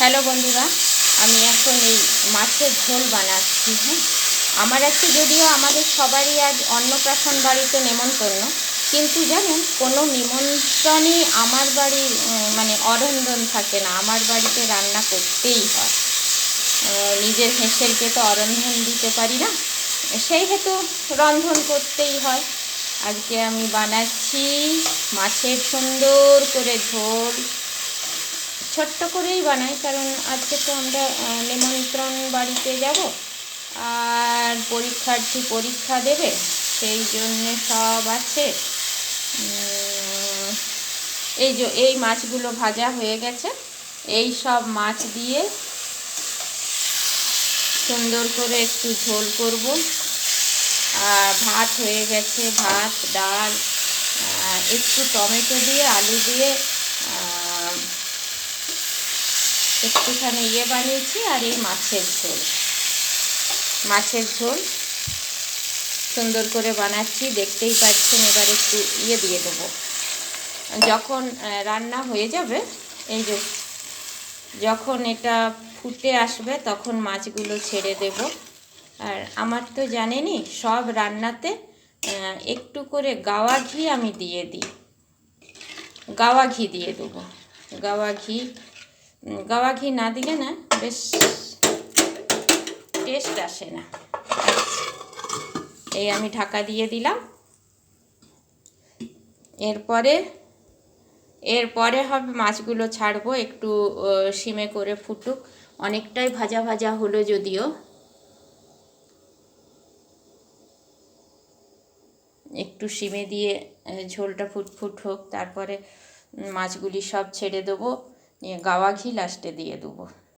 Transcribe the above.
Hello বন্ধুরা, আমি এখন এই মাছের ঝোল বানাচ্ছি। হ্যাঁ, আমার আজকে যদিও আমাদের সবারই আজ অন্নপ্রাশন বাড়িতে নেমন্তন্ন, কিন্তু জানেন কোনো নিমন্ত্রণই আমার বাড়ির মানে অরন্ধন থাকে না। আমার বাড়িতে রান্না করতেই হয়। নিজের হেঁসেলকে তো অরন্ধন দিতে পারি না, সেই হেতু রন্ধন করতেই হয়। আজকে আমি বানাচ্ছি মাছের সুন্দর করে ঝোল। ছোট্ট করেই বানাই, কারণ আজকে তো আমরা নিমন্ত্রণ বাড়িতে যাব, আর পরীক্ষার্থী পরীক্ষা দেবে, সেই জন্যে সব আছে। এই মাছগুলো ভাজা হয়ে গেছে। এই সব মাছ দিয়ে সুন্দর করে একটু ঝোল করব। আর ভাত হয়ে গেছে, ভাত ডাল, একটু টমেটো দিয়ে আলু দিয়ে একটুখানি বানিয়েছি। আর এই মাছের ঝোল সুন্দর করে বানাচ্ছি, দেখতেই পাচ্ছেন। এবার একটু দিয়ে দেবো। যখন রান্না হয়ে যাবে, এই যে যখন এটা ফুটে আসবে, তখন মাছগুলো ছেড়ে দেব। আর আমার তো জানেনই, সব রান্নাতে একটু করে গাওয়া ঘি আমি দিয়ে দিই। গাওয়া ঘি দিয়ে দেবো। গাওয়া ঘি না দিলে না বেশ টেস্ট আসে না। এই আমি ঢাকা দিয়ে দিলাম। এরপরে হবে মাছগুলো ছাড়বো, একটু সিমে করে ফুটুক। অনেকটাই ভাজা ভাজা হলো, যদিও একটু সিমে দিয়ে ঝোলটা ফুটফুট হোক, তারপরে মাছগুলি সব ছেড়ে দেবো, গাওয়া ঘি লাস্টে দিয়ে দেবো।